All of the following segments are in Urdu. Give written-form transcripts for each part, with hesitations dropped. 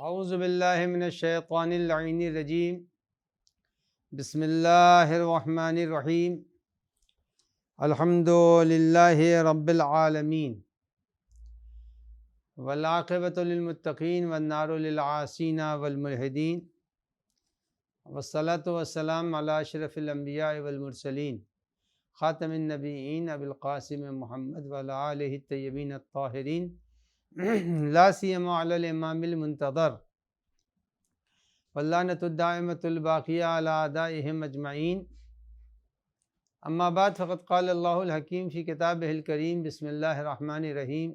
اعوذ باللہ من الشیطان اللعین الرجیم بسم اللہ الرحمن الرحیم الحمد للہ رب العالمین والعاقبۃ للمتقین والنار للعاصین والملحدین والصلاۃ والسلام علی اشرف الانبیاء والمرسلین خاتم النبیین ابی القاسم محمد وعلی آلہ الطیبین الطاہرین لا سیما علی الامام المنتظر واللعنۃ الدائمۃ الباقیہ علی اعدائہم اجمعین اما بعد فقد قال اللہ الحکیم فی کتابہ الکریم بسم اللہ الرحمن الرحیم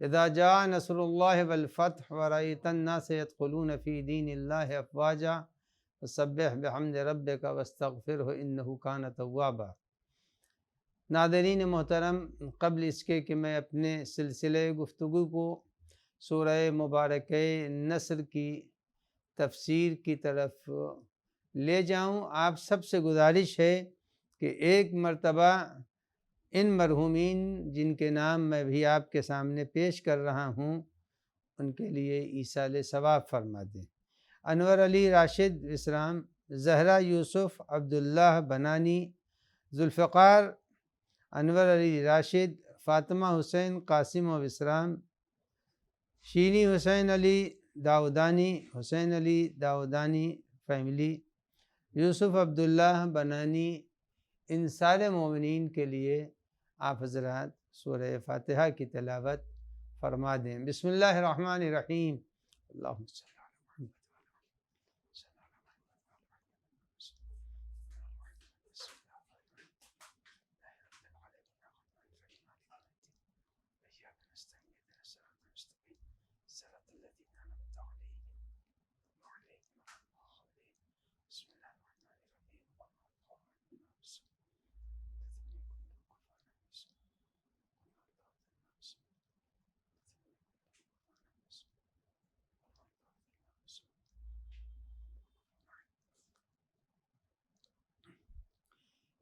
اذا جاء نصر اللہ والفتح ورأیت الناس يدخلون فی دین اللہ افواجا فسبح بحمد ربک واستغفرہ انہ کان توابا۔ ناظرین محترم، قبل اس کے کہ میں اپنے سلسلے گفتگو کو سورہ مبارکہ نصر کی تفسیر کی طرف لے جاؤں، آپ سب سے گزارش ہے کہ ایک مرتبہ ان مرحومین جن کے نام میں بھی آپ کے سامنے پیش کر رہا ہوں ان کے لیے ایصال ثواب فرما دیں۔ انور علی راشد وسرام، زہرا یوسف عبداللہ بنانی، ذوالفقار انور علی راشد، فاطمہ حسین قاسم و وسرام، شینی حسین علی داؤدانی، حسین علی داؤدانی فیملی، یوسف عبداللہ بنانی، ان سارے مومنین کے لیے آپ حضرات سورہ فاتحہ کی تلاوت فرما دیں۔ بسم اللہ الرحمن الرحیم۔ اللہم صلی اللہ علیہ وسلم۔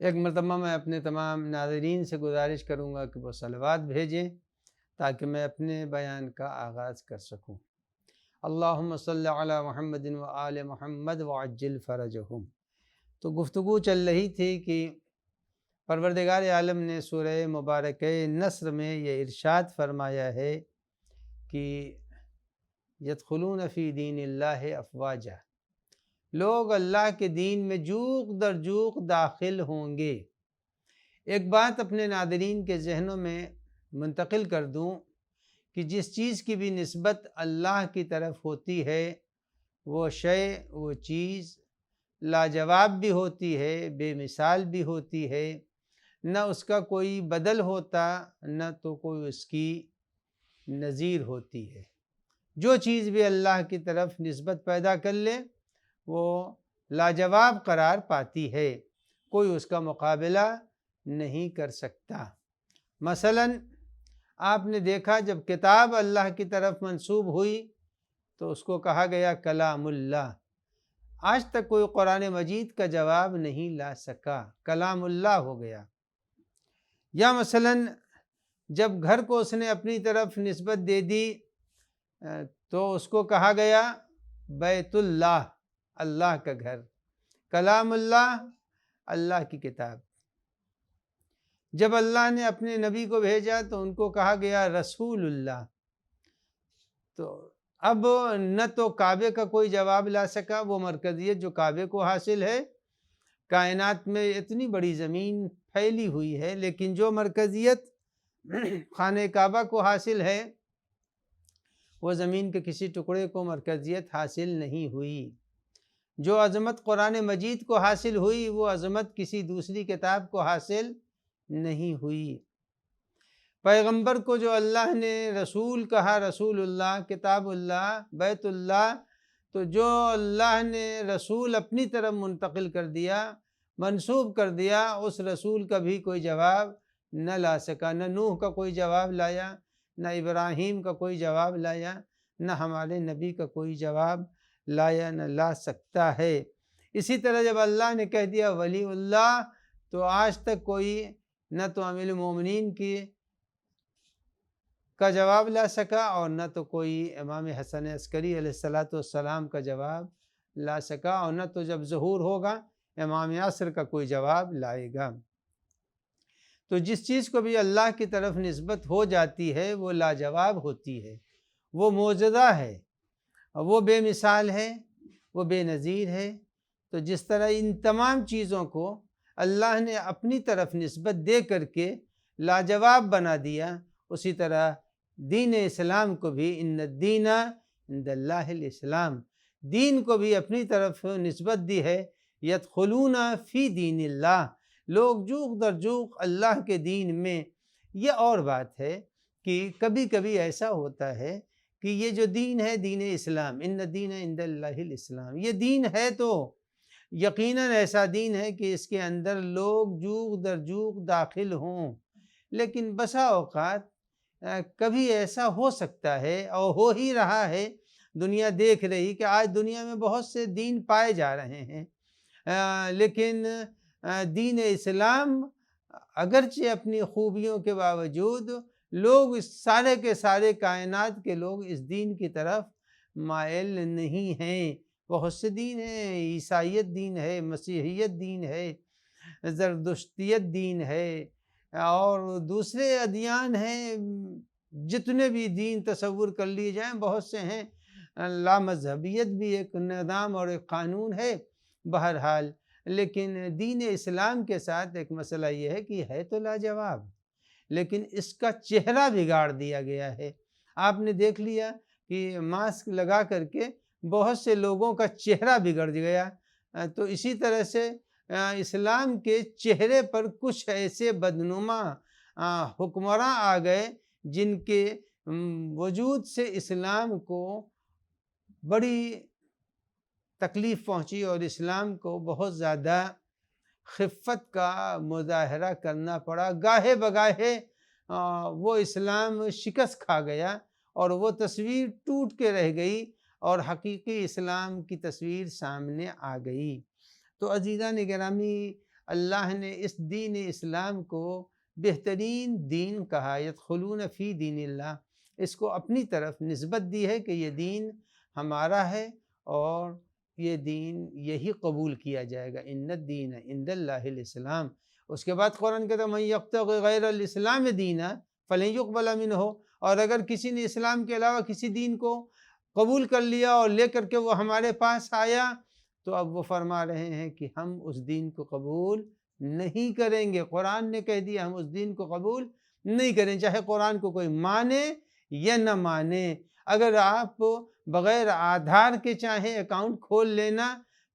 ایک مرتبہ میں اپنے تمام ناظرین سے گزارش کروں گا کہ وہ صلوات بھیجیں تاکہ میں اپنے بیان کا آغاز کر سکوں۔ اللہم صلی علی محمد و آل محمد وعجل فرجہم۔ تو گفتگو چل رہی تھی کہ پروردگار عالم نے سورہ مبارکہ نصر میں یہ ارشاد فرمایا ہے کہ یدخلون فی دین اللہ افواجا، لوگ اللہ کے دین میں جوق در جوق داخل ہوں گے۔ ایک بات اپنے ناظرین کے ذہنوں میں منتقل کر دوں کہ جس چیز کی بھی نسبت اللہ کی طرف ہوتی ہے وہ شے، وہ چیز لاجواب بھی ہوتی ہے، بے مثال بھی ہوتی ہے، نہ اس کا کوئی بدل ہوتا نہ تو کوئی اس کی نظیر ہوتی ہے۔ جو چیز بھی اللہ کی طرف نسبت پیدا کر لے وہ لاجواب قرار پاتی ہے، کوئی اس کا مقابلہ نہیں کر سکتا۔ مثلا آپ نے دیکھا جب کتاب اللہ کی طرف منسوب ہوئی تو اس کو کہا گیا کلام اللہ۔ آج تک کوئی قرآن مجید کا جواب نہیں لا سکا، کلام اللہ ہو گیا۔ یا مثلا جب گھر کو اس نے اپنی طرف نسبت دے دی تو اس کو کہا گیا بیت اللہ، اللہ کا گھر، کلام اللہ، اللہ کی کتاب۔ جب اللہ نے اپنے نبی کو بھیجا تو ان کو کہا گیا رسول اللہ۔ تو اب نہ تو کعبے کا کوئی جواب لا سکا، وہ مرکزیت جو کعبے کو حاصل ہے، کائنات میں اتنی بڑی زمین پھیلی ہوئی ہے لیکن جو مرکزیت خانہ کعبہ کو حاصل ہے وہ زمین کے کسی ٹکڑے کو مرکزیت حاصل نہیں ہوئی۔ جو عظمت قرآن مجید کو حاصل ہوئی وہ عظمت کسی دوسری کتاب کو حاصل نہیں ہوئی۔ پیغمبر کو جو اللہ نے رسول کہا، رسول اللہ، کتاب اللہ، بیت اللہ، تو جو اللہ نے رسول اپنی طرف منتقل کر دیا، منسوب کر دیا، اس رسول کا بھی کوئی جواب نہ لا سکا۔ نہ نوح کا کوئی جواب لایا، نہ ابراہیم کا کوئی جواب لایا، نہ ہمارے نبی کا کوئی جواب لایا، نہ لا سکتا ہے۔ اسی طرح جب اللہ نے کہہ دیا ولی اللہ تو آج تک کوئی نہ تو امیر المومنین کی کا جواب لا سکا اور نہ تو کوئی امام حسن عسکری علیہ الصلاۃ والسلام کا جواب لا سکا، اور نہ تو جب ظہور ہوگا امام عصر کا کوئی جواب لائے گا۔ تو جس چیز کو بھی اللہ کی طرف نسبت ہو جاتی ہے وہ لاجواب ہوتی ہے، وہ معجزہ ہے، وہ بے مثال ہے، وہ بے نظیر ہے۔ تو جس طرح ان تمام چیزوں کو اللہ نے اپنی طرف نسبت دے کر کے لاجواب بنا دیا، اسی طرح دین اسلام کو بھی ان الدین عند اللہ الاسلام، دین کو بھی اپنی طرف نسبت دی ہے۔ یدخلون فی دین اللہ، لوگ جوق در جوق اللہ کے دین میں۔ یہ اور بات ہے کہ کبھی کبھی ایسا ہوتا ہے کہ یہ جو دین ہے دین اسلام، ان الدین عند اللہ الاسلام، یہ دین ہے تو یقیناً ایسا دین ہے کہ اس کے اندر لوگ جوق در جوق داخل ہوں، لیکن بسا اوقات کبھی ایسا ہو سکتا ہے اور ہو ہی رہا ہے، دنیا دیکھ رہی کہ آج دنیا میں بہت سے دین پائے جا رہے ہیں، لیکن دین اسلام اگرچہ اپنی خوبیوں کے باوجود لوگ اس سارے کے سارے کائنات کے لوگ اس دین کی طرف مائل نہیں ہیں۔ بہت سے دین ہیں، عیسائیت دین ہے، مسیحیت دین ہے، زرتشتیت دین ہے، اور دوسرے ادیان ہیں، جتنے بھی دین تصور کر لیے جائیں بہت سے ہیں، لامذہبیت بھی ایک نظام اور ایک قانون ہے۔ بہرحال لیکن دین اسلام کے ساتھ ایک مسئلہ یہ ہے کہ ہے تو لاجواب، لیکن اس کا چہرہ بگاڑ دیا گیا ہے۔ آپ نے دیکھ لیا کہ ماسک لگا کر کے بہت سے لوگوں کا چہرہ بگڑ گیا، تو اسی طرح سے اسلام کے چہرے پر کچھ ایسے بدنما حکمراں آ گئے جن کے وجود سے اسلام کو بڑی تکلیف پہنچی اور اسلام کو بہت زیادہ خفت کا مظاہرہ کرنا پڑا۔ گاہے بگاہے وہ اسلام شکست کھا گیا اور وہ تصویر ٹوٹ کے رہ گئی اور حقیقی اسلام کی تصویر سامنے آ گئی۔ تو عزیزان گرامی، اللہ نے اس دین اسلام کو بہترین دین کہا، یدخلون فی دین اللہ، اس کو اپنی طرف نسبت دی ہے کہ یہ دین ہمارا ہے اور یہ دین یہی قبول کیا جائے گا، ان الدین عند اللہ الاسلام۔ اس کے بعد قرآن کہتا ہے من یبتغی غیر الاسلام دینا فلن یقبل منہ، اور اگر کسی نے اسلام کے علاوہ کسی دین کو قبول کر لیا اور لے کر کے وہ ہمارے پاس آیا تو اب وہ فرما رہے ہیں کہ ہم اس دین کو قبول نہیں کریں گے۔ قرآن نے کہہ دیا ہم اس دین کو قبول نہیں کریں، چاہے قرآن کو کوئی مانے یا نہ مانے۔ اگر آپ بغیر آدھار کے چاہیں اکاؤنٹ کھول لینا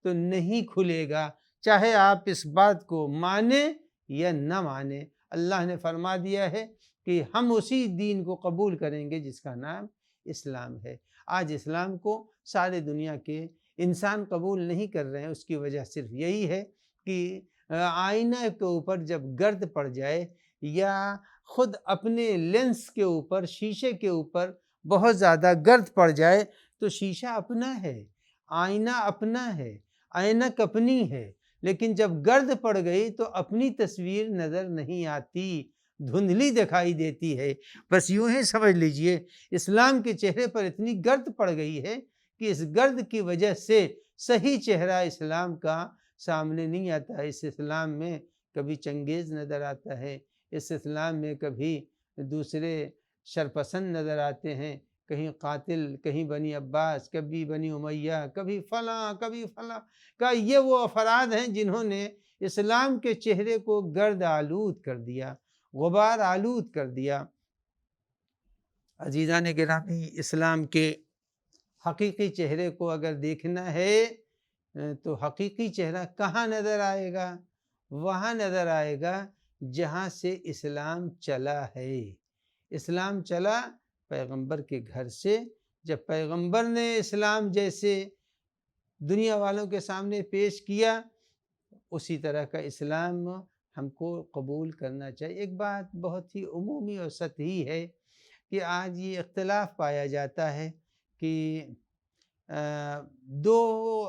تو نہیں کھلے گا، چاہے آپ اس بات کو مانیں یا نہ مانیں۔ اللہ نے فرما دیا ہے کہ ہم اسی دین کو قبول کریں گے جس کا نام اسلام ہے۔ آج اسلام کو سارے دنیا کے انسان قبول نہیں کر رہے ہیں، اس کی وجہ صرف یہی ہے کہ آئینہ کے اوپر جب گرد پڑ جائے یا خود اپنے لینس کے اوپر، شیشے کے اوپر بہت زیادہ گرد پڑ جائے تو شیشہ اپنا ہے، آئینہ اپنا ہے، عینک اپنی ہے، لیکن جب گرد پڑ گئی تو اپنی تصویر نظر نہیں آتی، دھندلی دکھائی دیتی ہے۔ بس یوں ہی سمجھ لیجئے اسلام کے چہرے پر اتنی گرد پڑ گئی ہے کہ اس گرد کی وجہ سے صحیح چہرہ اسلام کا سامنے نہیں آتا ہے۔ اس اسلام میں کبھی چنگیز نظر آتا ہے، اس اسلام میں کبھی دوسرے شرپسند نظر آتے ہیں، کہیں قاتل، کہیں بنی عباس، کبھی بنی امیہ، کبھی فلاں کبھی فلاں کا۔ یہ وہ افراد ہیں جنہوں نے اسلام کے چہرے کو گرد آلود کر دیا، غبار آلود کر دیا۔ عزیزان گرامی، اسلام کے حقیقی چہرے کو اگر دیکھنا ہے تو حقیقی چہرہ کہاں نظر آئے گا؟ وہاں نظر آئے گا جہاں سے اسلام چلا ہے۔ اسلام چلا پیغمبر کے گھر سے، جب پیغمبر نے اسلام جیسے دنیا والوں کے سامنے پیش کیا، اسی طرح کا اسلام ہم کو قبول کرنا چاہیے۔ ایک بات بہت ہی عمومی اور سطحی ہے کہ آج یہ اختلاف پایا جاتا ہے کہ دو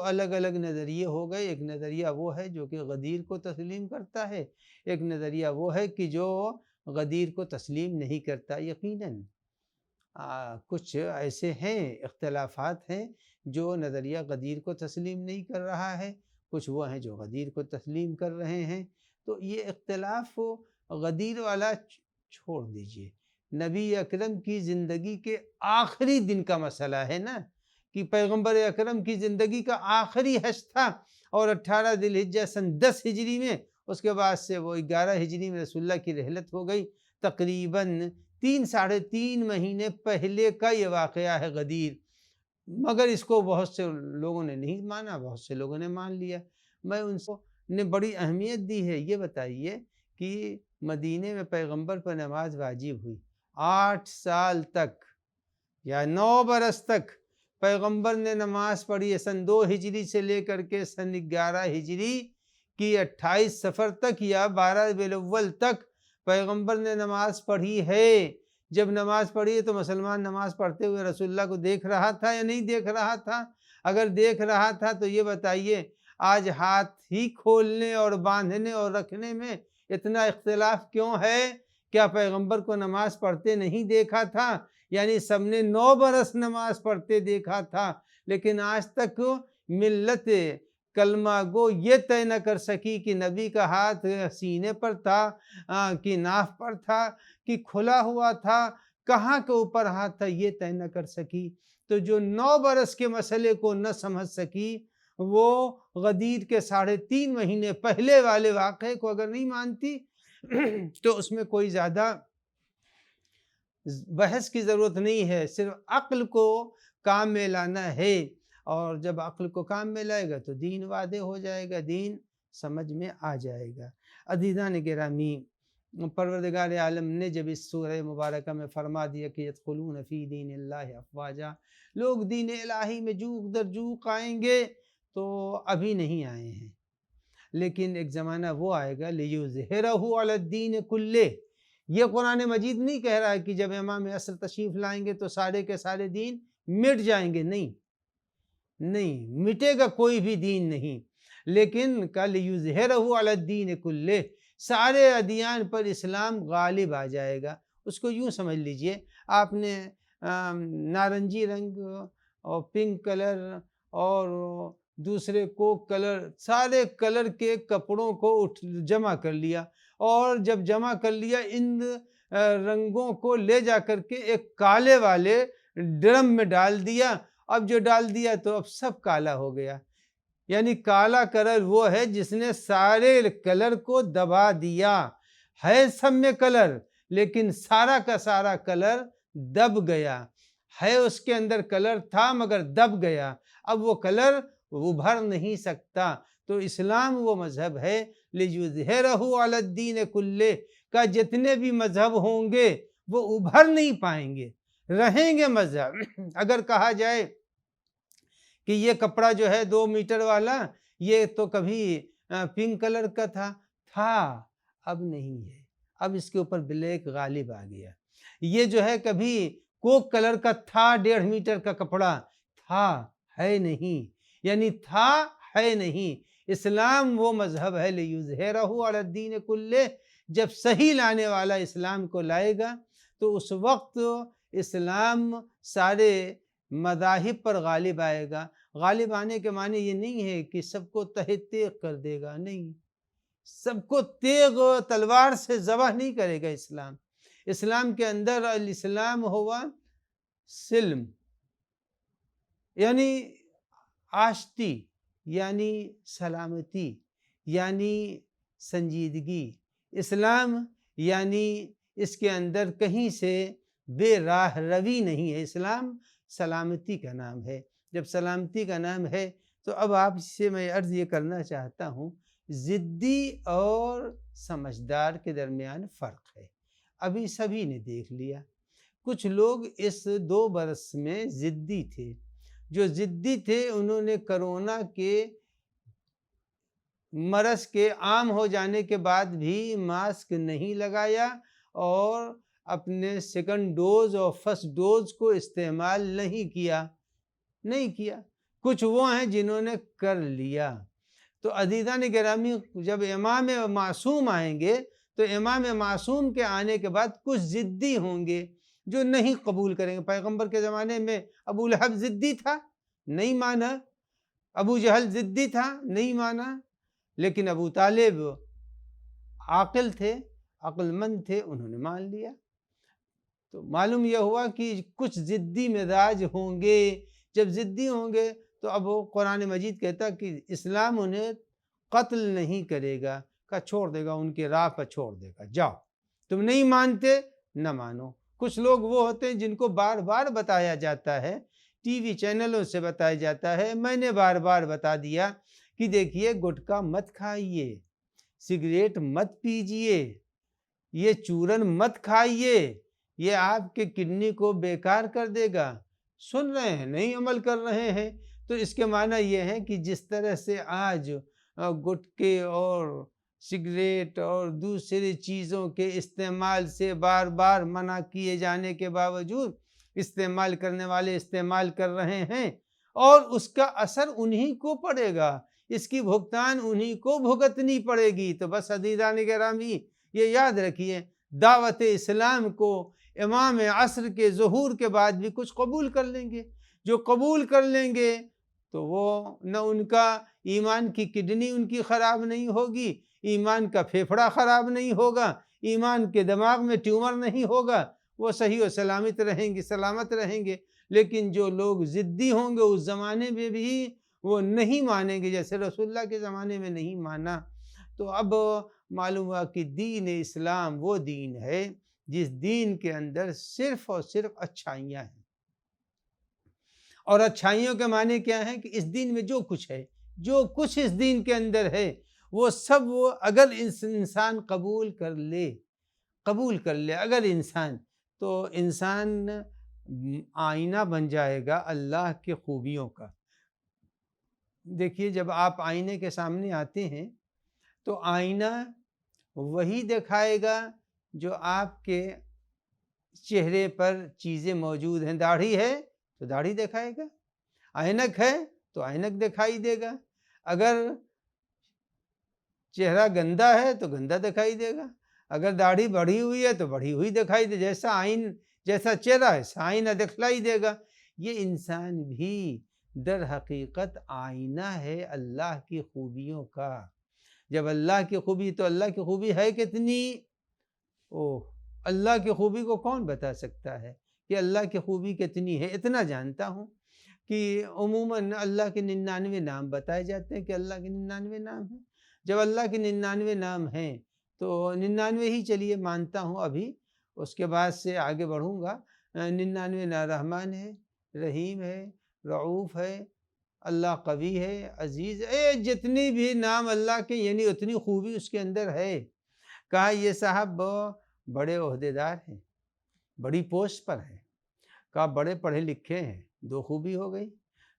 الگ الگ نظریے ہو گئے۔ ایک نظریہ وہ ہے جو کہ غدیر کو تسلیم کرتا ہے، ایک نظریہ وہ ہے کہ جو غدیر کو تسلیم نہیں کرتا۔ یقیناً کچھ ایسے ہیں اختلافات ہیں جو نظریہ غدیر کو تسلیم نہیں کر رہا ہے، کچھ وہ ہیں جو غدیر کو تسلیم کر رہے ہیں۔ تو یہ اختلاف غدیر والا چھوڑ دیجئے، نبی اکرم کی زندگی کے آخری دن کا مسئلہ ہے نا، کہ پیغمبر اکرم کی زندگی کا آخری حج تھا، اور 18 ذی الحجہ سن 10 ہجری میں، اس کے بعد سے وہ 11 ہجری میں رسول اللہ کی رحلت ہو گئی۔ تقریباً 3 مہینے پہلے کا یہ واقعہ ہے غدیر، مگر اس کو بہت سے لوگوں نے نہیں مانا، بہت سے لوگوں نے مان لیا۔ میں ان کو نے بڑی اہمیت دی ہے۔ یہ بتائیے کہ مدینے میں پیغمبر پر نماز واجب ہوئی، 8 سال تک یا 9 برس تک پیغمبر نے نماز پڑھی ہے، سن 2 ہجری سے لے کر کے سن 11 ہجری کی 28 صفر تک یا 12 ربیع الاول تک پیغمبر نے نماز پڑھی ہے۔ جب نماز پڑھی ہے تو مسلمان نماز پڑھتے ہوئے رسول اللہ کو دیکھ رہا تھا یا نہیں دیکھ رہا تھا؟ اگر دیکھ رہا تھا تو یہ بتائیے آج ہاتھ ہی کھولنے اور باندھنے اور رکھنے میں اتنا اختلاف کیوں ہے؟ کیا پیغمبر کو نماز پڑھتے نہیں دیکھا تھا؟ یعنی سب نے 9 برس نماز پڑھتے دیکھا تھا، لیکن آج تک ملت کلمہ گو یہ طے نہ کر سکی کہ نبی کا ہاتھ سینے پر تھا کہ ناف پر تھا کہ کھلا ہوا تھا، کہاں کے اوپر ہاتھ تھا، یہ طے نہ کر سکی۔ تو جو 9 برس کے مسئلے کو نہ سمجھ سکی، وہ غدیر کے 3.5 مہینے پہلے والے واقعے کو اگر نہیں مانتی تو اس میں کوئی زیادہ بحث کی ضرورت نہیں ہے، صرف عقل کو کام میں لانا ہے، اور جب عقل کو کام میں لائے گا تو دین واضح ہو جائے گا، دین سمجھ میں آ جائے گا۔ عزیزان گرامی، پروردگار عالم نے جب اس سورہ مبارکہ میں فرما دیا کہ یدخلون فی دین اللہ افواجا، لوگ دین الہی میں جوق در جوق آئیں گے، تو ابھی نہیں آئے ہیں، لیکن ایک زمانہ وہ آئے گا لیظہرہ علی الدین کلہ۔ یہ قرآن مجید نہیں کہہ رہا ہے کہ جب امام عصر تشریف لائیں گے تو سارے کے سارے دین مٹ جائیں گے، نہیں مٹے گا کوئی بھی دین نہیں، لیکن لیظہرہ علی الدین کلہ، سارے ادیان پر اسلام غالب آ جائے گا۔ اس کو یوں سمجھ لیجئے، آپ نے نارنجی رنگ اور پنک کلر اور دوسرے کوک کلر، سارے کلر کے کپڑوں کو جمع کر لیا، اور جب جمع کر لیا ان رنگوں کو لے جا کر کے ایک کالے والے ڈرم میں ڈال دیا۔ اب جو ڈال دیا تو اب سب کالا ہو گیا، یعنی کالا کلر وہ ہے جس نے سارے کلر کو دبا دیا۔ ہے سب میں کلر، لیکن سارا کا سارا کلر دب گیا، ہے اس کے اندر کلر تھا مگر دب گیا، اب وہ کلر ابھر نہیں سکتا۔ تو اسلام وہ مذہب ہے لیظہرہ علی الدین کلہ کا، جتنے بھی مذہب ہوں گے وہ ابھر نہیں پائیں گے، رہیں گے مذہب۔ اگر کہا جائے کہ یہ کپڑا جو ہے 2 میٹر والا، یہ تو کبھی پنک کلر کا تھا، اب نہیں ہے، اب اس کے اوپر بلیک غالب آ گیا۔ یہ جو ہے کبھی کوک کلر کا تھا، 1.5 میٹر کا کپڑا تھا، ہے نہیں، یعنی تھا ہے نہیں۔ اسلام وہ مذہب ہے لیظہرہ علی الدین کلہ، جب صحیح لانے والا اسلام کو لائے گا تو اس وقت اسلام سارے مذاہب پر غالب آئے گا۔ غالب آنے کے معنی یہ نہیں ہے کہ سب کو تہہ تیغ کر دے گا، نہیں، سب کو تیغ تلوار سے ذبح نہیں کرے گا اسلام۔ اسلام کے اندر الاسلام ہوا سلم، یعنی آشتی، یعنی سلامتی، یعنی سنجیدگی۔ اسلام یعنی اس کے اندر کہیں سے بے راہ روی نہیں ہے، اسلام سلامتی کا نام ہے۔ جب سلامتی کا نام ہے تو اب آپ سے میں عرض یہ کرنا چاہتا ہوں، ضدی اور سمجھدار کے درمیان فرق ہے، ابھی سبھی نے دیکھ لیا۔ کچھ لوگ اس 2 برس میں ضدی تھے، جو ضدی تھے انہوں نے کرونا کے مرض کے عام ہو جانے کے بعد بھی ماسک نہیں لگایا، اور اپنے 2nd ڈوز اور 1st ڈوز کو استعمال نہیں کیا۔ کچھ وہ ہیں جنہوں نے کر لیا۔ تو عزیزان گرامی، جب امام معصوم آئیں گے تو امام معصوم کے آنے کے بعد کچھ ضدی ہوں گے، جو نہیں قبول کریں گے۔ پیغمبر کے زمانے میں ابو لہب ضدی تھا، نہیں مانا، ابو جہل ضدی تھا، نہیں مانا، لیکن ابو طالب عاقل تھے، عقل مند تھے، انہوں نے مان لیا۔ تو معلوم یہ ہوا کہ کچھ ضدی مزاج ہوں گے، جب ضدی ہوں گے تو اب وہ قرآن مجید کہتا کہ اسلام انہیں قتل نہیں کرے گا، کا چھوڑ دے گا، ان کے راہ پر چھوڑ دے گا، جاؤ تم نہیں مانتے نہ مانو۔ کچھ لوگ وہ ہوتے ہیں جن کو بار بار بتایا جاتا ہے، ٹی وی چینلوں سے بتایا جاتا ہے، میں نے بار بار بتا دیا کہ دیکھیے گٹکا مت کھائیے، سگریٹ مت پیجئے، یہ چورن مت کھائیے، یہ آپ کے کڈنی کو بیکار کر دے گا۔ سن رہے ہیں، نہیں عمل کر رہے ہیں۔ تو اس کے معنی یہ ہے کہ جس طرح سے آج گٹکے اور سگریٹ اور دوسری چیزوں کے استعمال سے بار بار منع کیے جانے کے باوجود استعمال کرنے والے استعمال کر رہے ہیں، اور اس کا اثر انہی کو پڑے گا، اس کی بھگتان انہی کو بھگتنی پڑے گی۔ تو بس عزیزان گرامی یہ یاد رکھیے، دعوت اسلام کو امام عصر کے ظہور کے بعد بھی کچھ قبول کر لیں گے، جو قبول کر لیں گے تو وہ نہ ان کا ایمان کی کڈنی ان کی خراب نہیں ہوگی، ایمان کا پھیپھڑا خراب نہیں ہوگا، ایمان کے دماغ میں ٹیومر نہیں ہوگا، وہ صحیح و سلامت رہیں گے۔ لیکن جو لوگ ضدی ہوں گے اس زمانے میں بھی وہ نہیں مانیں گے، جیسے رسول اللہ کے زمانے میں نہیں مانا۔ تو اب معلوم ہوا کہ دین اسلام وہ دین ہے جس دین کے اندر صرف اور صرف اچھائیاں ہیں، اور اچھائیوں کے معنی کیا ہے کہ اس دین میں جو کچھ ہے، جو کچھ اس دین کے اندر ہے وہ سب، وہ اگر انسان قبول کر لے اگر انسان، تو انسان آئینہ بن جائے گا اللہ کے خوبیوں کا۔ دیکھیے جب آپ آئینے کے سامنے آتے ہیں تو آئینہ وہی دکھائے گا جو آپ کے چہرے پر چیزیں موجود ہیں۔ داڑھی ہے تو داڑھی دکھائے گا، عینک ہے تو عینک دکھائی دے گا، اگر چہرہ گندا ہے تو گندا دکھائی دے گا، اگر داڑھی بڑھی ہوئی ہے تو بڑھی ہوئی دکھائی دے، جیسا چہرہ ہے آئینہ دکھلائی دے گا۔ یہ انسان بھی در حقیقت آئینہ ہے اللہ کی خوبیوں کا۔ جب اللہ کی خوبی، تو اللہ کی خوبی ہے کتنی، اللہ کی خوبی کو کون بتا سکتا ہے کہ اللہ کی خوبی کتنی ہے؟ اتنا جانتا ہوں کہ عموماً اللہ کے 99 نام بتائے جاتے ہیں کہ اللہ کے 99 نام ہیں۔ جب اللہ کے 99 نام ہیں تو 99 ہی چلیے مانتا ہوں ابھی، اس کے بعد سے آگے بڑھوں گا۔ 99 رحمان ہے، رحیم ہے، رعوف ہے، اللہ قوی ہے، عزیز ہے، جتنی بھی نام اللہ کے، یعنی اتنی خوبی اس کے اندر ہے۔ کہا یہ صاحب بڑے عہدیدار ہیں، بڑی پوسٹ پر ہیں، کہا بڑے پڑھے لکھے ہیں، 2 خوبی ہو گئی۔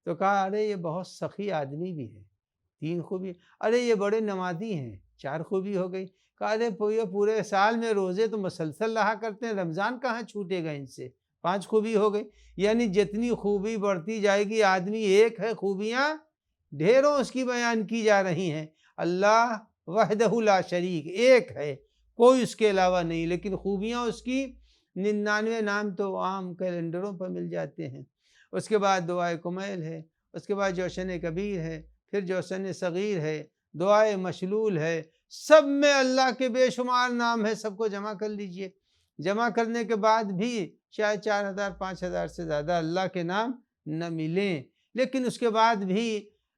تو کہا ارے یہ بہت سخی آدمی بھی ہے، 3 خوبی۔ ارے یہ بڑے نمازی ہیں، 4 خوبی ہو گئی۔ کہا ارے پورے سال میں روزے تو مسلسل رہا کرتے ہیں، رمضان کہاں چھوٹے گا ان سے، 5 خوبی ہو گئی۔ یعنی جتنی خوبی بڑھتی جائے گی، آدمی ایک ہے، خوبیاں ڈھیروں اس کی بیان کی جا رہی ہیں۔ اللہ وحدہ لا شریک، ایک ہے، کوئی اس کے علاوہ نہیں، لیکن خوبیاں اس کی 99 نام تو عام کیلنڈروں پر مل جاتے ہیں۔ اس کے بعد دعائے کمیل ہے، اس کے بعد جوشن کبیر ہے، پھر جوشن صغیر ہے، دعائے مشلول ہے، سب میں اللہ کے بے شمار نام ہے۔ سب کو جمع کر لیجئے، جمع کرنے کے بعد بھی شاید 4000 5000 سے زیادہ اللہ کے نام نہ ملیں۔ لیکن اس کے بعد بھی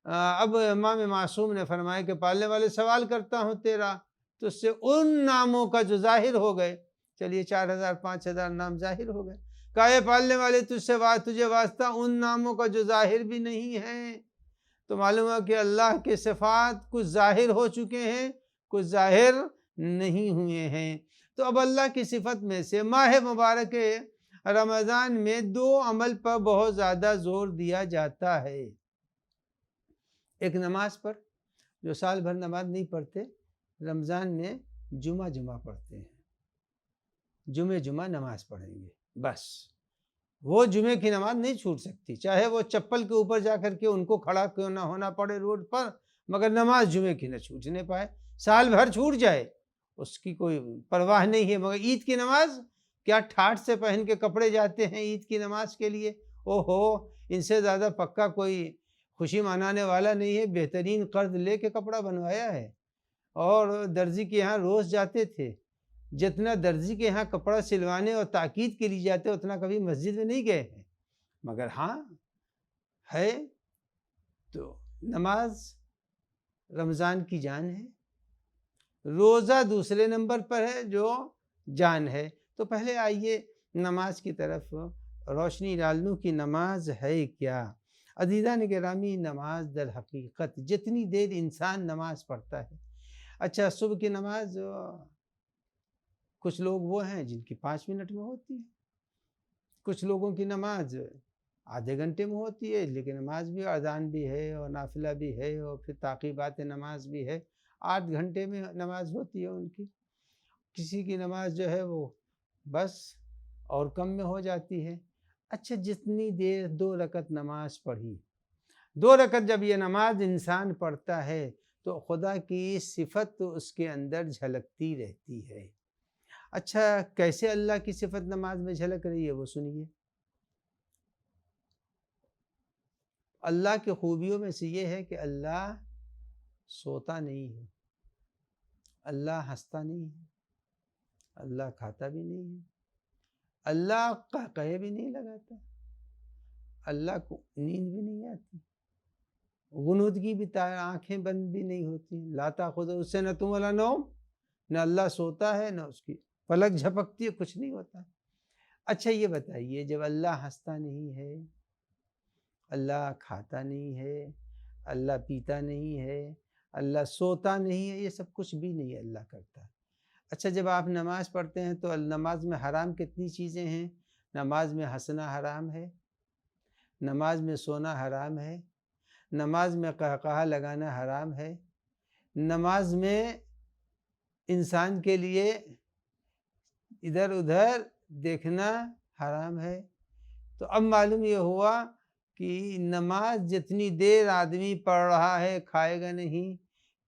اب امام معصوم نے فرمایا کہ پالنے والے سوال کرتا ہوں تیرا، تو اس سے ان ناموں کا جو ظاہر ہو گئے، چلیے 4000 5000 نام ظاہر ہو گئے، کہا اے پالنے والے تجھے واسطہ ان ناموں کا جو ظاہر بھی نہیں ہے۔ تو معلوم ہے کہ اللہ کے صفات کچھ ظاہر ہو چکے ہیں، کچھ ظاہر نہیں ہوئے ہیں۔ تو اب اللہ کی صفت میں سے ماہ مبارک رمضان میں 2 عمل پر بہت زیادہ زور دیا جاتا ہے۔ ایک نماز پر، جو سال بھر نماز نہیں پڑھتے، رمضان میں جمعہ پڑھتے ہیں، جمعہ نماز پڑھیں گے، بس وہ جمعے کی نماز نہیں چھوٹ سکتی، چاہے وہ چپل کے اوپر جا کر کے ان کو کھڑا کیوں نہ ہونا پڑے روڈ پر، مگر نماز جمعے کی نہ چھوٹنے پائے۔ سال بھر چھوٹ جائے اس کی کوئی پرواہ نہیں ہے، مگر عید کی نماز کیا ٹھاٹھ سے پہن کے کپڑے جاتے ہیں عید کی نماز کے لیے؟ اوہو، ان سے زیادہ پکا کوئی خوشی منانے والا نہیں ہے۔ بہترین قرض لے کے کپڑا بنوایا ہے، اور درزی کے یہاں روز جاتے تھے۔ جتنا درزی کے یہاں کپڑا سلوانے اور تاکید کے لیے جاتے اتنا کبھی مسجد میں نہیں گئے ہیں۔ مگر ہاں ہے تو نماز رمضان کی جان ہے، روزہ دوسرے نمبر پر ہے جو جان ہے۔ تو پہلے آئیے نماز کی طرف روشنی ڈال لوں کہ نماز ہے کیا۔ عزیزان گرامی، نماز در حقیقت جتنی دیر انسان نماز پڑھتا ہے، اچھا صبح کی نماز کچھ لوگ وہ ہیں جن کی 5 منٹ میں ہوتی ہے، کچھ لوگوں کی نماز آدھے گھنٹے میں ہوتی ہے، لیکن نماز بھی اذان بھی ہے اور نافلہ بھی ہے اور پھر تعقیبات نماز بھی ہے، 8 گھنٹے میں نماز ہوتی ہے ان کی۔ کسی کی نماز جو ہے وہ بس اور کم میں ہو جاتی ہے۔ اچھا، جتنی دیر 2 رکعت نماز پڑھی، 2 رکعت جب یہ نماز انسان پڑھتا ہے تو خدا کی صفت اس کے اندر جھلکتی رہتی ہے۔ اچھا، کیسے اللہ کی صفت نماز میں جھلک رہی ہے وہ سنیے۔ اللہ کی خوبیوں میں سے یہ ہے کہ اللہ سوتا نہیں ہے، اللہ ہنستا نہیں ہے، اللہ کھاتا بھی نہیں ہے، اللہ قہقہے بھی نہیں لگاتا، اللہ کو نیند بھی نہیں آتی، غنودگی بھی آنکھیں بند بھی نہیں ہوتی، لا تاخذہ سنۃ ولا نوم، نہ اللہ سوتا ہے نہ اس کی پلک جھپکتی ہے، کچھ نہیں ہوتا۔ اچھا یہ بتائیے، جب اللہ ہنستا نہیں ہے، اللہ کھاتا نہیں ہے، اللہ پیتا نہیں ہے، اللہ سوتا نہیں ہے، یہ سب کچھ بھی نہیں اللہ کرتا۔ اچھا، جب آپ نماز پڑھتے ہیں تو نماز میں حرام کتنی چیزیں ہیں؟ نماز میں ہنسنا حرام ہے، نماز میں سونا حرام ہے، نماز میں قہقہہ لگانا حرام ہے، نماز میں انسان کے لیے ادھر ادھر دیکھنا حرام ہے۔ تو اب معلوم یہ ہوا کہ نماز جتنی دیر آدمی پڑھ رہا ہے، کھائے گا نہیں،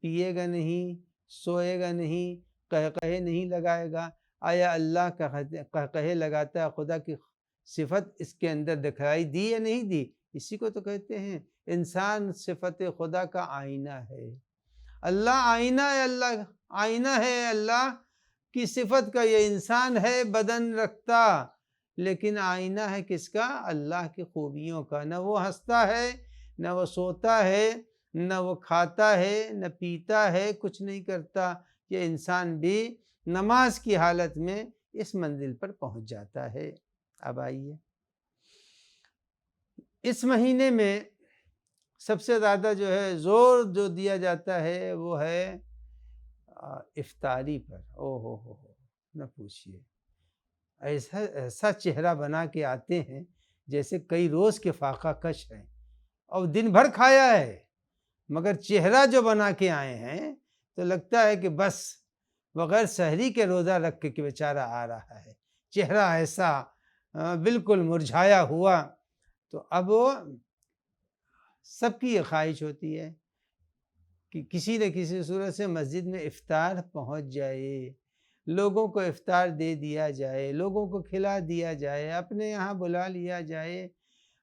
پیے گا نہیں، سوئے گا نہیں، قہقہے نہیں لگائے گا، آیا اللہ قہقہے لگاتا ہے؟ خدا کی صفت اس کے اندر دکھائی دی یا نہیں دی؟ اسی کو تو کہتے ہیں انسان صفت خدا کا آئینہ ہے۔ اللہ آئینہ ہے، اللہ آئینہ ہے، اللہ کی صفت کا۔ یہ انسان ہے بدن رکھتا، لیکن آئینہ ہے کس کا؟ اللہ کی خوبیوں کا۔ نہ وہ ہنستا ہے، نہ وہ سوتا ہے، نہ وہ کھاتا ہے، نہ پیتا ہے، کچھ نہیں کرتا۔ یہ انسان بھی نماز کی حالت میں اس منزل پر پہنچ جاتا ہے۔ اب آئیے، اس مہینے میں سب سے زیادہ جو ہے زور جو دیا جاتا ہے وہ ہے افطاری پر۔ ہو نہ پوچھئے، ایسا چہرہ بنا کے آتے ہیں جیسے کئی روز کے فاقہ کش ہیں اور دن بھر کھایا ہے، مگر چہرہ جو بنا کے آئے ہیں تو لگتا ہے کہ بس بغیر سحری کے روزہ رکھ کے بیچارہ آ رہا ہے، چہرہ ایسا بالکل مرجھایا ہوا۔ تو اب سب کی یہ خواہش ہوتی ہے کہ کسی نہ کسی صورت سے مسجد میں افطار پہنچ جائے، لوگوں کو افطار دے دیا جائے، لوگوں کو کھلا دیا جائے، اپنے یہاں بلا لیا جائے،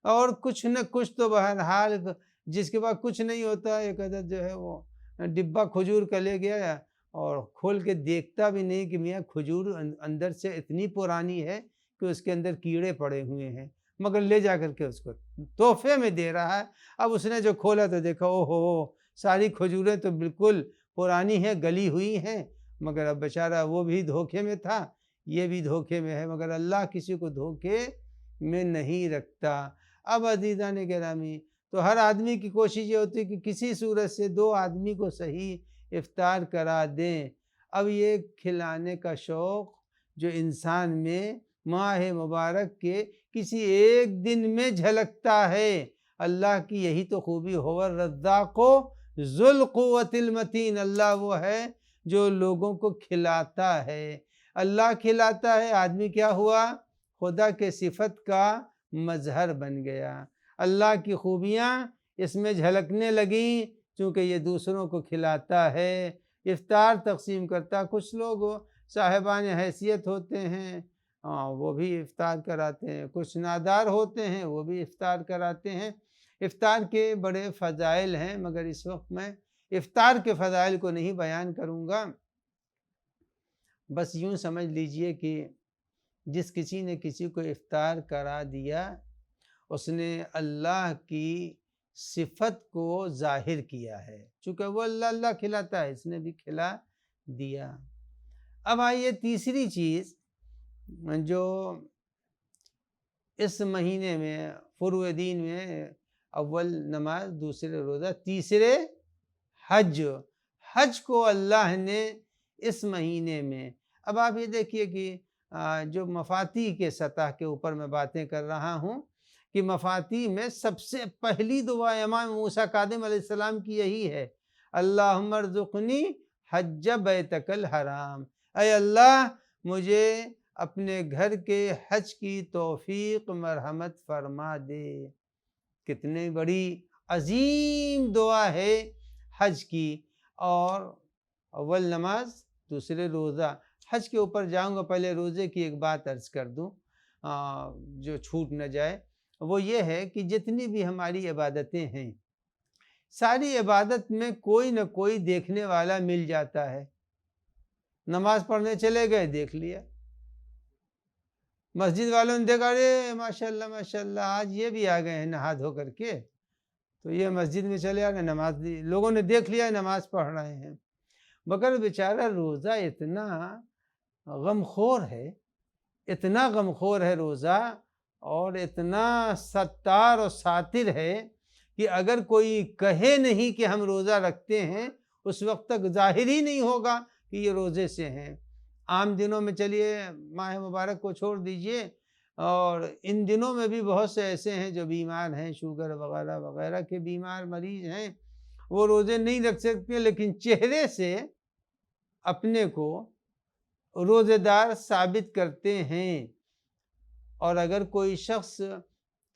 اور کچھ نہ کچھ تو بہرحال جس کے بعد کچھ نہیں ہوتا، ایک عدد جو ہے وہ ڈبہ کھجور کا لے گیا اور کھول کے دیکھتا بھی نہیں کہ میاں کھجور اندر سے اتنی پرانی ہے کہ اس کے اندر کیڑے پڑے ہوئے ہیں، مگر لے جا کر کے اس کو تحفے میں دے رہا ہے۔ اب اس نے جو کھولا تو دیکھا اوہو، ساری کھجوریں تو بالکل پرانی ہیں، گلی ہوئی ہیں، مگر اب بیچارہ وہ بھی دھوکے میں تھا، یہ بھی دھوکے میں ہے، مگر اللہ کسی کو دھوکے میں نہیں رکھتا۔ اب عزیزان گرامی، تو ہر آدمی کی کوشش یہ ہوتی ہے کہ کسی صورت سے 2 آدمی کو صحیح افطار کرا دیں۔ اب یہ کھلانے کا شوق جو انسان میں ماہ مبارک کے کسی ایک دن میں جھلکتا ہے، اللہ کی یہی تو خوبی، هو الرزاق ذو القوة المتین، اللہ وہ ہے جو لوگوں کو کھلاتا ہے۔ اللہ کھلاتا ہے، آدمی کیا ہوا؟ خدا کے صفت کا مظہر بن گیا۔ اللہ کی خوبیاں اس میں جھلکنے لگیں، چونکہ یہ دوسروں کو کھلاتا ہے، افطار تقسیم کرتا۔ کچھ لوگ صاحبان حیثیت ہوتے ہیں وہ بھی افطار کراتے ہیں، کچھ نادار ہوتے ہیں وہ بھی افطار کراتے ہیں۔ افطار کے بڑے فضائل ہیں، مگر اس وقت میں افطار کے فضائل کو نہیں بیان کروں گا۔ بس یوں سمجھ لیجئے کہ جس کسی نے کسی کو افطار کرا دیا، اس نے اللہ کی صفت کو ظاہر کیا ہے، چونکہ وہ اللہ کھلاتا ہے، اس نے بھی کھلا دیا۔ اب آئیے تیسری چیز جو اس مہینے میں فروع دین میں اول نماز، دوسرے روزہ، تیسرے حج۔ حج کو اللہ نے اس مہینے میں، اب آپ یہ دیکھیے کہ جو مفاتیح کے سطح کے اوپر میں باتیں کر رہا ہوں کہ مفاتیح میں سب سے پہلی دعا امام موسیٰ کاظم علیہ السلام کی یہی ہے، اللہم ارزقنی حج بیتک الحرام، اے اللہ مجھے اپنے گھر کے حج کی توفیق مرحمت فرما دے۔ کتنی بڑی عظیم دعا ہے حج کی، اور اول نماز دوسرے روزہ۔ حج کے اوپر جاؤں گا، پہلے روزے کی ایک بات عرض کر دوں جو چھوٹ نہ جائے، وہ یہ ہے کہ جتنی بھی ہماری عبادتیں ہیں، ساری عبادت میں کوئی نہ کوئی دیکھنے والا مل جاتا ہے۔ نماز پڑھنے چلے گئے، دیکھ لیا، مسجد والوں نے دیکھا، ارے ماشاءاللہ ماشاءاللہ آج یہ بھی آ گئے ہیں نہا دھو کر کے، تو یہ مسجد میں چلے آ گئے، نماز دی، لوگوں نے دیکھ لیا نماز پڑھ رہے ہیں، مگر بیچارہ روزہ اتنا غمخور ہے، اتنا غمخور ہے روزہ، اور اتنا ستار اور ساتر ہے کہ اگر کوئی کہے نہیں کہ ہم روزہ رکھتے ہیں، اس وقت تک ظاہر ہی نہیں ہوگا کہ یہ روزے سے ہیں۔ عام دنوں میں چلیے ماہ مبارک کو چھوڑ دیجئے، اور ان دنوں میں بھی بہت سے ایسے ہیں جو بیمار ہیں، شوگر وغیرہ وغیرہ کے بیمار مریض ہیں، وہ روزے نہیں رکھ سکتے، لیکن چہرے سے اپنے کو روزے دار ثابت کرتے ہیں۔ اور اگر کوئی شخص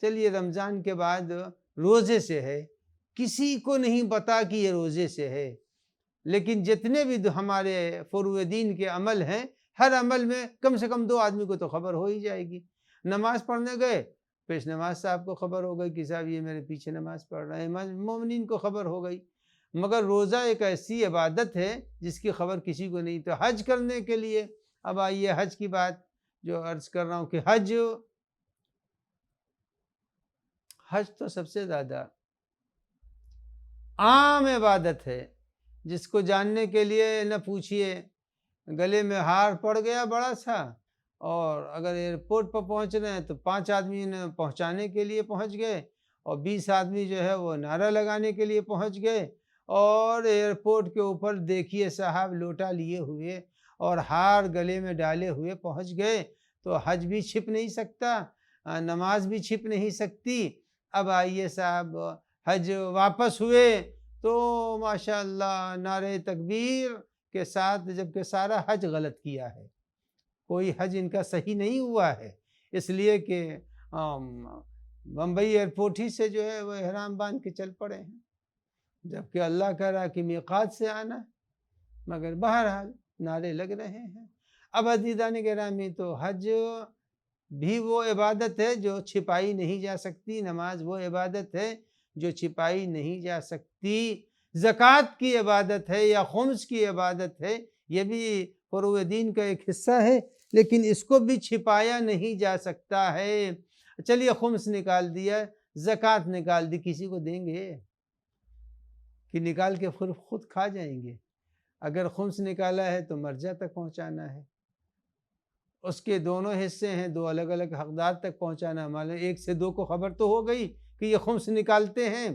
چلیے رمضان کے بعد روزے سے ہے، کسی کو نہیں پتا کہ یہ روزے سے ہے، لیکن جتنے بھی ہمارے فروع دین کے عمل ہیں، ہر عمل میں کم سے کم 2 آدمی کو تو خبر ہو ہی جائے گی۔ نماز پڑھنے گئے، پیش نماز صاحب کو خبر ہو گئی کہ صاحب یہ میرے پیچھے نماز پڑھ رہے ہیں، مومنین کو خبر ہو گئی۔ مگر روزہ ایک ایسی عبادت ہے جس کی خبر کسی کو نہیں۔ تو حج کرنے کے لیے، اب آئیے حج کی بات جو عرض کر رہا ہوں کہ حج تو سب سے زیادہ عام عبادت ہے، جس کو جاننے کے لیے نہ پوچھئے، گلے میں ہار پڑ گیا بڑا سا، اور اگر ایئرپورٹ پر پہنچ رہے ہیں تو 5 آدمی نے پہنچانے کے لیے پہنچ گئے، اور 20 آدمی جو ہے وہ نعرہ لگانے کے لیے پہنچ گئے، اور ایئرپورٹ کے اوپر دیکھیے صاحب لوٹا لیے ہوئے اور ہار گلے میں ڈالے ہوئے پہنچ گئے، تو حج بھی چھپ نہیں سکتا، نماز بھی چھپ نہیں سکتی۔ اب آئیے صاحب حج واپس ہوئے تو ماشاءاللہ نعرہ تکبیر کے ساتھ، جبکہ سارا حج غلط کیا ہے، کوئی حج ان کا صحیح نہیں ہوا ہے، اس لیے کہ بمبئی ایئرپورٹ ہی سے جو ہے وہ احرام باندھ کے چل پڑے ہیں، جبکہ اللہ کہہ رہا کہ میقات سے آنا ہے، مگر بہرحال نعرے لگ رہے ہیں۔ اب عزیزان گرامی، تو حج بھی وہ عبادت ہے جو چھپائی نہیں جا سکتی، نماز وہ عبادت ہے جو چھپائی نہیں جا سکتی، زکوٰۃ کی عبادت ہے یا خمس کی عبادت ہے، یہ بھی فروع دین کا ایک حصہ ہے، لیکن اس کو بھی چھپایا نہیں جا سکتا ہے۔ چلیے خمس نکال دیا، زکوٰۃ نکال دی، کسی کو دیں گے کہ نکال کے خود کھا جائیں گے؟ اگر خمس نکالا ہے تو مرجع تک پہنچانا ہے، اس کے دونوں حصے ہیں، 2 الگ الگ حقدار تک پہنچانا، مان 1 سے 2 کو خبر تو ہو گئی کہ یہ خمس نکالتے ہیں،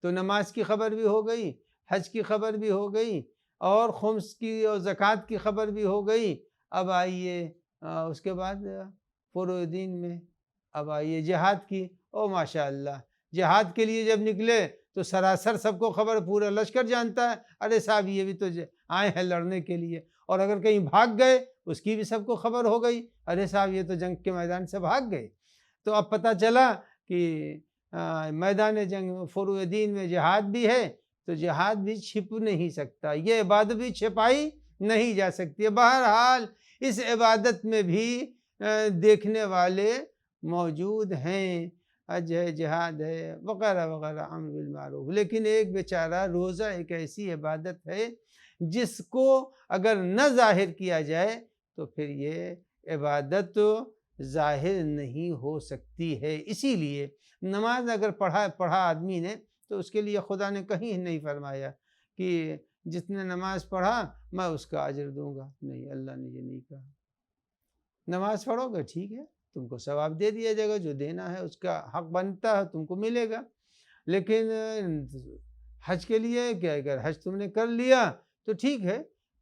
تو نماز کی خبر بھی ہو گئی، حج کی خبر بھی ہو گئی، اور خمس کی اور زکوٰۃ کی خبر بھی ہو گئی۔ اب آئیے اس کے بعد فروع دین میں اب آئیے جہاد کی، او ماشاءاللہ جہاد کے لیے جب نکلے تو سراسر سب کو خبر، پورا لشکر جانتا ہے، ارے صاحب یہ بھی تو آئے ہیں لڑنے کے لیے، اور اگر کہیں بھاگ گئے اس کی بھی سب کو خبر ہو گئی، ارے صاحب یہ تو جنگ کے میدان سے بھاگ گئے۔ تو اب پتہ چلا کہ میدان جنگ فروع دین میں جہاد بھی ہے، تو جہاد بھی چھپ نہیں سکتا، یہ عبادت بھی چھپائی نہیں جا سکتی۔ بہرحال اس عبادت میں بھی دیکھنے والے موجود ہیں، حج ہے، جہاد ہے، وغیرہ وغیرہ، امر بالمعروف، لیکن ایک بیچارہ روزہ ایک ایسی عبادت ہے جس کو اگر نہ ظاہر کیا جائے تو پھر یہ عبادت ظاہر نہیں ہو سکتی ہے۔ اسی لیے نماز اگر پڑھا آدمی نے تو اس کے لیے خدا نے کہیں نہیں فرمایا کہ جس نے نماز پڑھا میں اس کا اجر دوں گا، نہیں، اللہ نے یہ نہیں کہا۔ نماز پڑھو گے ٹھیک ہے، تم کو ثواب دے دیا جائے گا، جو دینا ہے اس کا حق بنتا ہے تم کو ملے گا، لیکن حج کے لیے کہ اگر حج تم نے کر لیا تو ٹھیک ہے،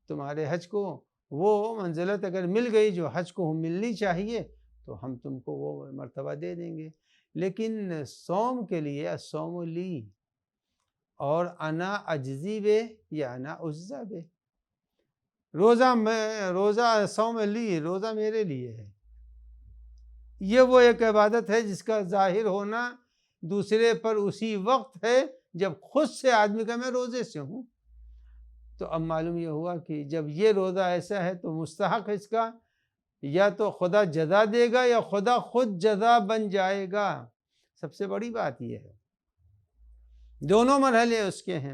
تمہارے حج کو وہ منزلت اگر مل گئی جو حج کو ملنی چاہیے تو ہم تم کو وہ مرتبہ دے دیں گے، لیکن صوم کے لیے الصوم لی اور انا اجزی بے یا انا اجزا بے، روزہ صوم لی، روزہ میرے لیے ہے، یہ وہ ایک عبادت ہے جس کا ظاہر ہونا دوسرے پر اسی وقت ہے جب خود سے آدمی کا میں روزے سے ہوں۔ تو اب معلوم یہ ہوا کہ جب یہ روزہ ایسا ہے تو مستحق اس کا یا تو خدا جزا دے گا یا خدا خود جزا بن جائے گا۔ سب سے بڑی بات یہ ہے، دونوں مرحلے اس کے ہیں،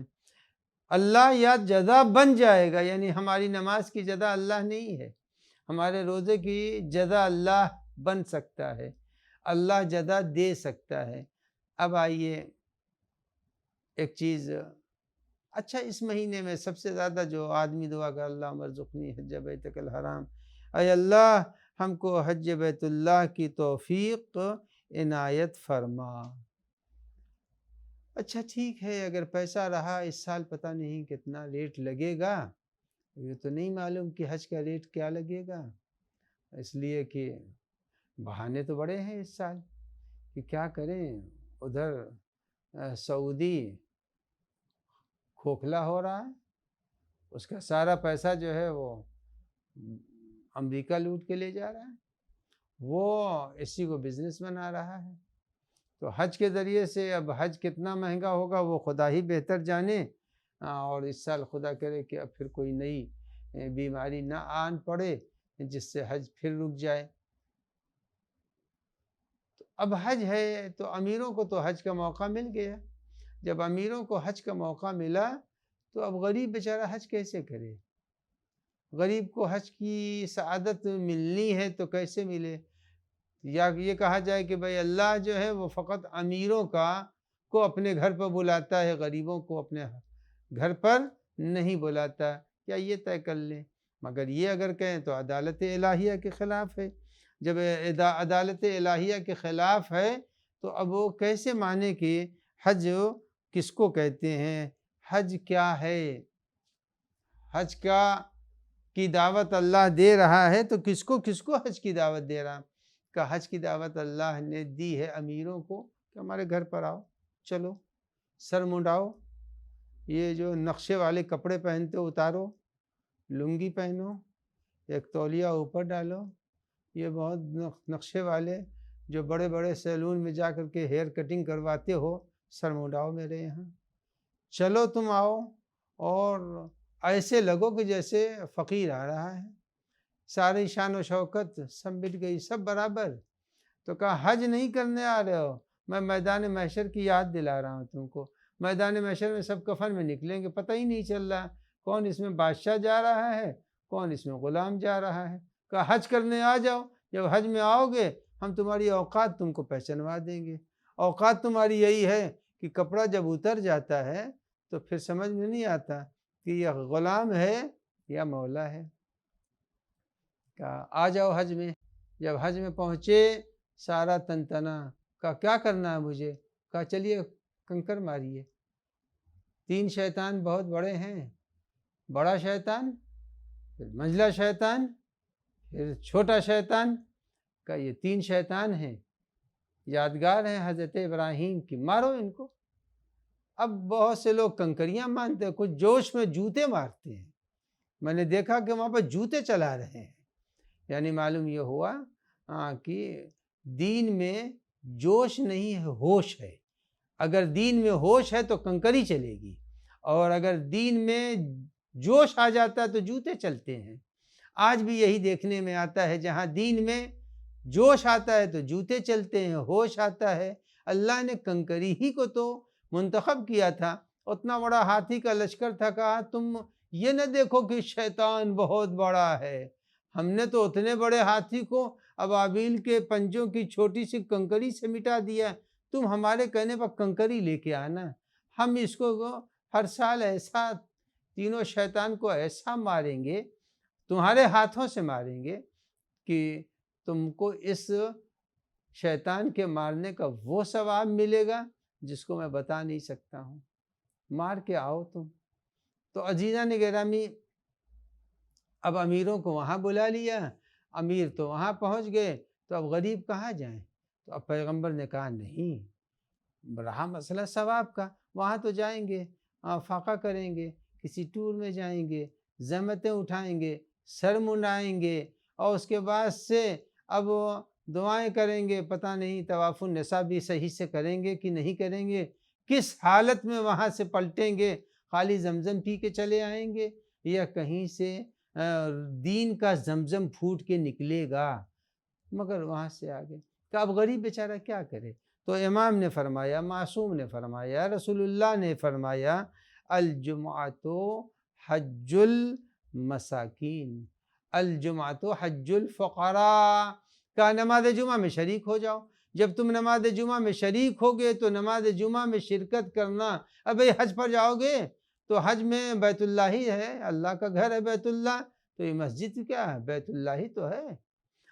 اللہ یا جزا بن جائے گا، یعنی ہماری نماز کی جزا اللہ نہیں ہے، ہمارے روزے کی جزا اللہ بن سکتا ہے، اللہ جزا دے سکتا ہے۔ اب آئیے ایک چیز، اچھا اس مہینے میں سب سے زیادہ جو آدمی دعا کر اللہ مرزقنی حج بیتک الحرام، اے اللہ ہم کو حج بیت اللہ کی توفیق عنایت فرما۔ اچھا ٹھیک ہے، اگر پیسہ رہا اس سال پتہ نہیں کتنا ریٹ لگے گا، یہ تو نہیں معلوم کہ حج کا ریٹ کیا لگے گا، اس لیے کہ بہانے تو بڑے ہیں اس سال کہ کیا کریں، ادھر سعودی کھوکھلا ہو رہا ہے، اس کا سارا پیسہ جو ہے وہ امریکہ لوٹ کے لے جا رہا ہے، وہ اسی کو بزنس بنا رہا ہے، تو حج کے ذریعے سے اب حج کتنا مہنگا ہوگا وہ خدا ہی بہتر جانے، اور اس سال خدا کرے کہ اب پھر کوئی نئی بیماری نہ آن پڑے جس سے حج پھر رک جائے۔ تو اب حج ہے تو امیروں کو تو حج کا موقع مل گیا، جب امیروں کو حج کا موقع ملا تو اب غریب بیچارہ حج کیسے کرے؟ غریب کو حج کی سعادت ملنی ہے تو کیسے ملے؟ یا یہ کہا جائے کہ بھئی اللہ جو ہے وہ فقط امیروں کو اپنے گھر پر بلاتا ہے، غریبوں کو اپنے گھر پر نہیں بلاتا، یا یہ طے کر لیں، مگر یہ اگر کہیں تو عدالت الہیہ کے خلاف ہے۔ جب عدالت الہیہ کے خلاف ہے تو اب وہ کیسے مانے کہ حج کس کو کہتے ہیں، حج کیا ہے؟ حج کی دعوت اللہ دے رہا ہے تو کس کو حج کی دعوت دے رہا ہے؟ کہ حج کی دعوت اللہ نے دی ہے امیروں کو کہ ہمارے گھر پر آؤ، چلو سر منڈاؤ، یہ جو نقشے والے کپڑے پہنتے اتارو، لنگی پہنو، ایک تولیہ اوپر ڈالو، یہ بہت نقشے والے جو بڑے بڑے سیلون میں جا کر کے ہیئر کٹنگ کرواتے ہو، سر منڈاؤ میرے یہاں، چلو تم آؤ، اور ایسے لگو کہ جیسے فقیر آ رہا ہے، ساری شان و شوکت سب مٹ گئی، سب برابر۔ تو کہا حج نہیں کرنے آ رہے ہو، میں میدان محشر کی یاد دلا رہا ہوں تم کو، میدان محشر میں سب کفن میں نکلیں گے، پتہ ہی نہیں چل رہا کون اس میں بادشاہ جا رہا ہے کون اس میں غلام جا رہا ہے۔ کہا حج کرنے آ جاؤ، جب حج میں آؤ گے ہم تمہاری اوقات تم کو پہچنوا دیں گے۔ اوقات تمہاری یہی ہے کہ کپڑا جب اتر جاتا ہے تو پھر سمجھ میں نہیں آتا کہ یہ غلام ہے یا مولا ہے۔ کہا آ جاؤ حج میں، جب حج میں پہنچے سارا تنتنا، کہا کیا کرنا ہے مجھے؟ کہا چلیے کنکر ماریے، 3 شیطان بہت بڑے ہیں، بڑا شیطان، پھر منجلا شیطان، پھر چھوٹا شیطان، کہا یہ 3 شیطان ہیں، یادگار ہیں حضرت ابراہیم کی، مارو ان کو۔ اب بہت سے لوگ کنکریاں مانتے ہیں، کچھ جوش میں جوتے مارتے ہیں، میں نے دیکھا کہ وہاں پر جوتے چلا رہے ہیں، یعنی معلوم یہ ہوا کہ دین میں جوش نہیں ہے، ہوش ہے۔ اگر دین میں ہوش ہے تو کنکری چلے گی، اور اگر دین میں جوش آ جاتا ہے تو جوتے چلتے ہیں۔ آج بھی یہی دیکھنے میں آتا ہے، جہاں دین میں جوش آتا ہے تو جوتے چلتے ہیں، ہوش آتا ہے۔ اللہ نے کنکری ہی کو تو منتخب کیا تھا، اتنا بڑا ہاتھی کا لشکر تھا، کہا تم یہ نہ دیکھو کہ شیطان بہت بڑا ہے، ہم نے تو اتنے بڑے ہاتھی کو ابابیل کے پنجوں کی چھوٹی سی کنکری سے مٹا دیا، تم ہمارے کہنے پر کنکری لے کے آنا، ہم اس کو ہر سال ایسا تینوں شیطان کو ایسا ماریں گے، تمہارے ہاتھوں سے ماریں گے کہ تم کو اس شیطان کے مارنے کا وہ ثواب ملے گا جس کو میں بتا نہیں سکتا ہوں، مار کے آؤ تم۔ تو عزیزان گرامی، اب امیروں کو وہاں بلا لیا، امیر تو وہاں پہنچ گئے، تو اب غریب کہاں جائیں؟ تو اب پیغمبر نے کہا نہیں، رہا مسئلہ ثواب کا، وہاں تو جائیں گے، فاقہ کریں گے، کسی ٹور میں جائیں گے، زحمتیں اٹھائیں گے، سر منڈائیں گے، اور اس کے بعد سے اب دعائیں کریں گے، پتہ نہیں طواف النساء بھی صحیح سے کریں گے کہ نہیں کریں گے، کس حالت میں وہاں سے پلٹیں گے، خالی زمزم پی کے چلے آئیں گے یا کہیں سے دین کا زمزم پھوٹ کے نکلے گا، مگر وہاں سے آگے کہ اب غریب بیچارہ کیا کرے؟ تو امام نے فرمایا، معصوم نے فرمایا، رسول اللہ نے فرمایا، الجمعۃ حج المساکین، الجمعۃ حج الفقراء، کا نماز جمعہ میں شریک ہو جاؤ۔ جب تم نماز جمعہ میں شریک ہوگے تو نماز جمعہ میں شرکت کرنا۔ اب بھئی حج پر جاؤ گے تو حج میں بیت اللہ ہی ہے، اللہ کا گھر ہے بیت اللہ، تو یہ مسجد کیا ہے؟ بیت اللہ ہی تو ہے،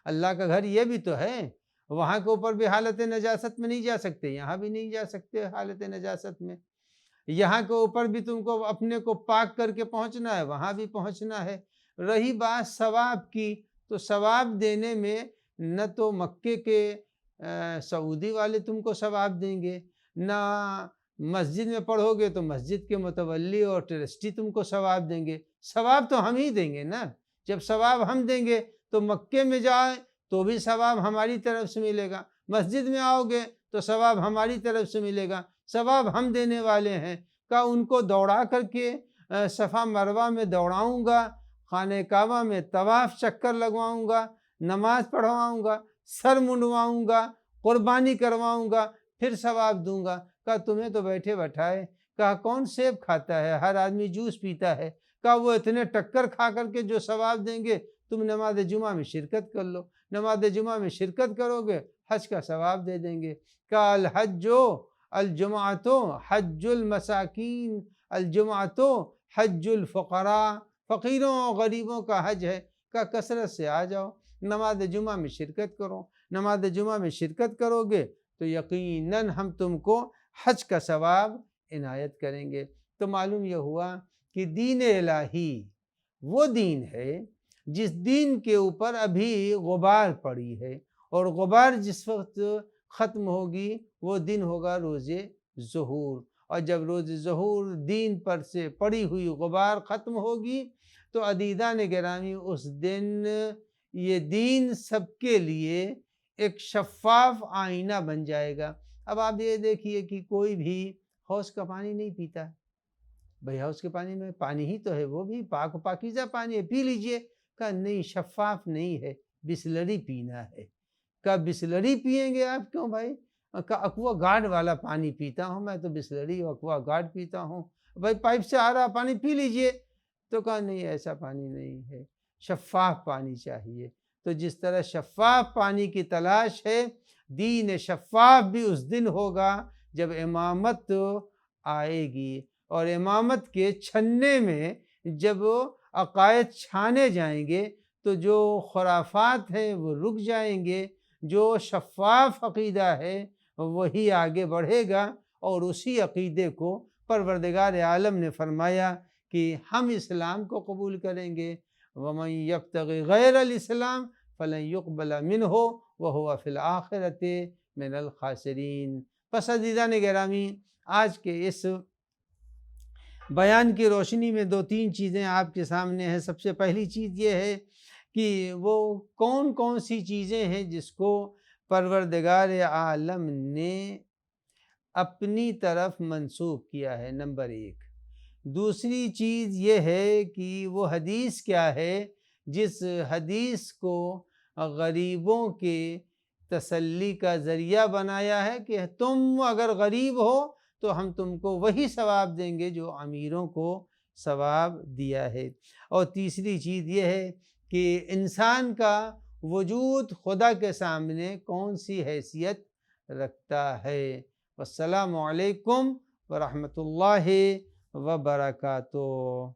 اللہ کا گھر یہ بھی تو ہے۔ وہاں کے اوپر بھی حالت نجاست میں نہیں جا سکتے، یہاں بھی نہیں جا سکتے حالت نجاست میں، یہاں کے اوپر بھی تم کو اپنے کو پاک کر کے پہنچنا ہے، وہاں بھی پہنچنا ہے۔ رہی بات ثواب کی، تو ثواب دینے میں نہ تو مکے کے سعودی والے تم کو ثواب دیں گے، نہ مسجد میں پڑھو گے تو مسجد کے متولی اور ٹرسٹی تم کو ثواب دیں گے، ثواب تو ہم ہی دیں گے نا۔ جب ثواب ہم دیں گے تو مکے میں جائیں تو بھی ثواب ہماری طرف سے ملے گا، مسجد میں آؤ گے تو ثواب ہماری طرف سے ملے گا، ثواب ہم دینے والے ہیں۔ کہ ان کو دوڑا کر کے صفا مروہ میں دوڑاؤں گا، خانہ کعبہ میں طواف چکر لگواؤں گا، نماز پڑھواؤں گا، سر منڈواؤں گا، قربانی کرواؤں گا، پھر ثواب دوں گا؟ کہا تمہیں تو بیٹھے بٹھائے، کہا کون سیب کھاتا ہے، ہر آدمی جوس پیتا ہے، کہا وہ اتنے ٹکر کھا کر کے جو ثواب دیں گے، تم نماز جمعہ میں شرکت کر لو، نماز جمعہ میں شرکت کرو گے حج کا ثواب دے دیں گے۔ کہا الحج الجمعۃ حج المساکین، الجمعۃ حج الفقراء، فقیروں اور غریبوں کا حج ہے۔ کہا کثرت سے آ جاؤ، نماز جمعہ میں شرکت کرو، نماز جمعہ میں شرکت کرو گے تو یقیناً ہم تم کو حج کا ثواب عنایت کریں گے۔ تو معلوم یہ ہوا کہ دین الہی وہ دین ہے جس دین کے اوپر ابھی غبار پڑی ہے، اور غبار جس وقت ختم ہوگی وہ دن ہوگا روز ظہور، اور جب روز ظہور دین پر سے پڑی ہوئی غبار ختم ہوگی تو عزیزان گرامی اس دن یہ دین سب کے لیے ایک شفاف آئینہ بن جائے گا۔ اب آپ یہ دیکھیے کہ کوئی بھی حوض کا پانی نہیں پیتا، بھئی حوض کے پانی میں پانی ہی تو ہے، وہ بھی پاک و پاکیزہ پانی ہے، پی لیجئے۔ کہا نہیں، شفاف نہیں ہے، بسلری پینا ہے۔ کہا بسلری پئیں گے آپ؟ کیوں بھائی؟ کہا ایکوا گارڈ والا پانی پیتا ہوں میں، تو بسلری اور ایکوا گارڈ پیتا ہوں، بھائی پائپ سے آ رہا پانی پی لیجئے۔ تو کہا نہیں، ایسا پانی نہیں ہے، شفاف پانی چاہیے۔ تو جس طرح شفاف پانی کی تلاش ہے، دین شفاف بھی اس دن ہوگا جب امامت آئے گی، اور امامت کے چھننے میں جب عقائد چھانے جائیں گے تو جو خرافات ہیں وہ رک جائیں گے، جو شفاف عقیدہ ہے وہی آگے بڑھے گا، اور اسی عقیدے کو پروردگار عالم نے فرمایا کہ ہم اسلام کو قبول کریں گے، وَمَن يَبْتَغِ غَيْرَ الْإِسْلَامِ فَلَن يُقْبَلَ مِنْهُ وَهُوَ فِي الْآخِرَةِ مِنَ الْخَاسِرِينَ۔ پس عزیزان گرامی، آج کے اس بیان کی روشنی میں دو تین چیزیں آپ کے سامنے ہیں۔ سب سے پہلی چیز یہ ہے کہ وہ کون کون سی چیزیں ہیں جس کو پروردگار عالم نے اپنی طرف منسوب کیا ہے، نمبر ایک۔ دوسری چیز یہ ہے کہ وہ حدیث کیا ہے جس حدیث کو غریبوں کے تسلی کا ذریعہ بنایا ہے کہ تم اگر غریب ہو تو ہم تم کو وہی ثواب دیں گے جو امیروں کو ثواب دیا ہے۔ اور تیسری چیز یہ ہے کہ انسان کا وجود خدا کے سامنے کون سی حیثیت رکھتا ہے۔ والسلام علیکم ورحمۃ اللہ وبرکاتہ۔